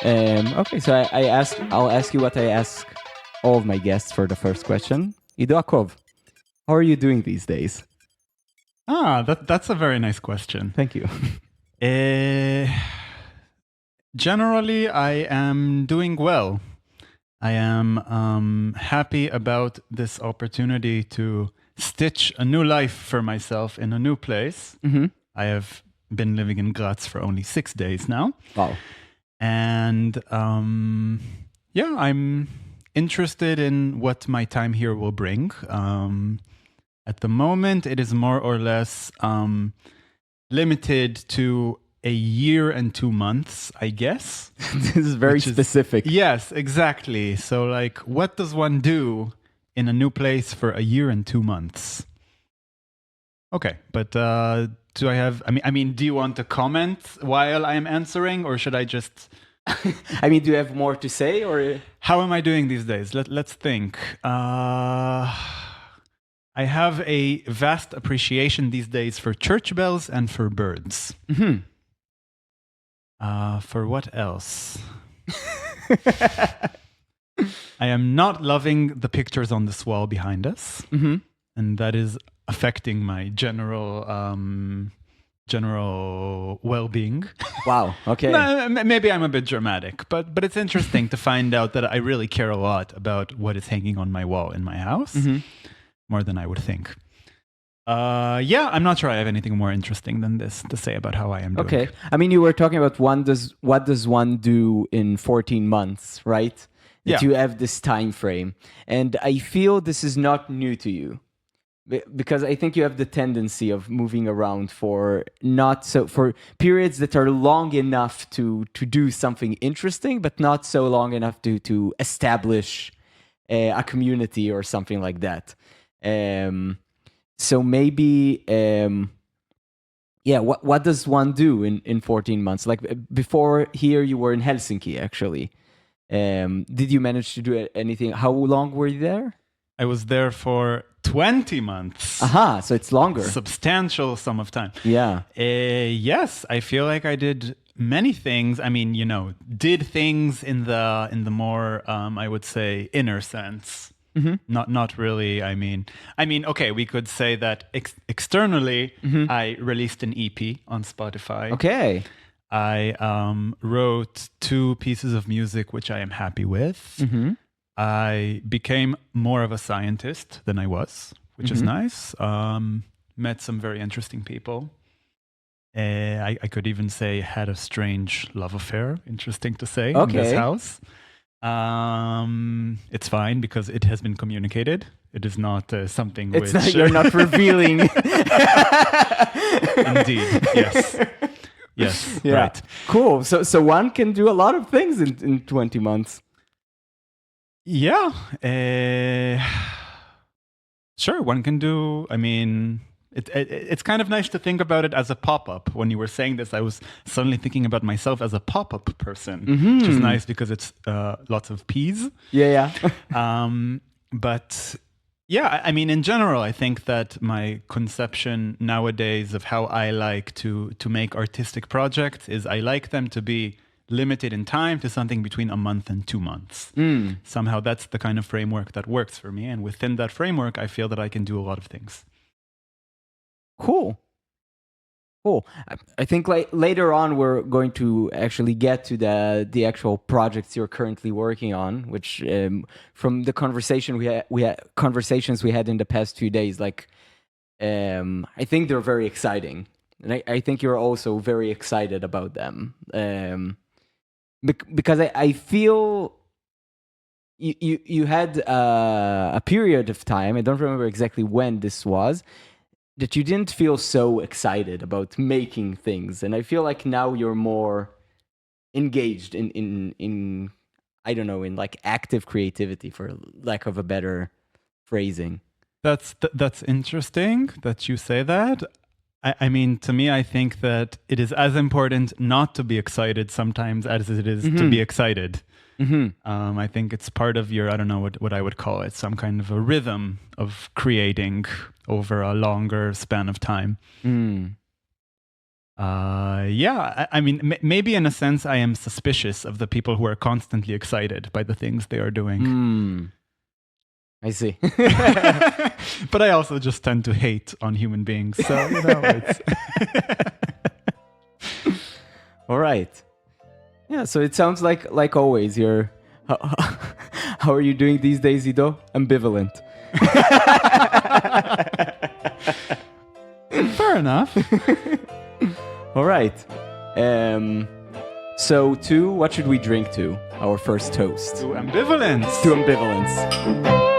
Okay, so I'll ask you what I ask all of my guests for the first question. Ido Akov, how are you doing these days? That's a very nice question. Thank you. Generally, I am doing well. I am happy about this opportunity to stitch a new life for myself in a new place. Mm-hmm. I have been living in Graz for only 6 days now. Wow. And yeah, I'm interested in what my time here will bring. At the moment, it is more or less limited to a year and 2 months, I guess. This is very specific. Yes, exactly. So, like, what does one do in a new place for a year and 2 months? Okay, but do I have? I mean, do you want to comment while I am answering, or should I just? I mean, do you have more to say, or How am I doing these days? Let's think. I have a vast appreciation these days for church bells and for birds. Mm-hmm. For what else? I am not loving the pictures on this wall behind us, Mm-hmm. and that is affecting my general well-being. Wow. Okay. No, maybe I'm a bit dramatic, but it's interesting to find out that I really care a lot about what is hanging on my wall in my house, Mm-hmm. more than I would think. Yeah, I'm not sure I have anything more interesting than this to say about how I am doing. Okay. I mean, you were talking about what does one do in 14 months, right? That Yeah. you have this time frame. And I feel this is not new to you. Because I think you have the tendency of moving around for periods that are long enough to do something interesting, but not so long enough to establish a community or something like that. So maybe, what does one do in 14 months? Like before here, you were in Helsinki, actually. Did you manage to do anything? How long were you there? I was there for 20 months. Aha, so it's longer. Substantial sum of time. Yeah. Yes, I feel like I did many things. I mean, did things in the more I would say inner sense. Mm-hmm. Not really. I mean, okay, we could say that externally, I released an EP on Spotify. Okay. I wrote 2 pieces of music, which I am happy with. Mm-hmm. I became more of a scientist than I was, which is nice. Met some very interesting people. I could even say had a strange love affair, interesting to say, in this house. It's fine because it has been communicated. It is not something which... You're not revealing. Indeed, yes. Yes, yeah. right. Cool. So one can do a lot of things in 20 months. Yeah. Sure, one can do... I mean... It's kind of nice to think about it as a pop-up. When you were saying this, I was suddenly thinking about myself as a pop-up person, which is nice because it's lots of P's. Yeah. But yeah, I mean, in general, I think that my conception nowadays of how I like to make artistic projects is I like them to be limited in time to something between a month and 2 months. Somehow that's the kind of framework that works for me. And within that framework, I feel that I can do a lot of things. Cool. I think later on we're going to actually get to the actual projects you're currently working on, which from the conversations we had in the past few days, like I think they're very exciting, and I think you're also very excited about them because I feel you had a period of time. I don't remember exactly when this was, that you didn't feel so excited about making things, and I feel like now you're more engaged in I don't know, in like active creativity, for lack of a better phrasing. That's interesting that you say that. I mean, to me, I think that it is as important not to be excited sometimes as it is to be excited. I think it's part of your, I don't know what I would call it, some kind of a rhythm of creating over a longer span of time. Yeah, I mean, maybe in a sense, I am suspicious of the people who are constantly excited by the things they are doing. I see. But I also just tend to hate on human beings. So, it's. All right. Yeah, so it sounds like always you're. How are you doing these days, Ido? Ambivalent. Fair enough. All right. So what should we drink to? Our first toast. To ambivalence. To ambivalence.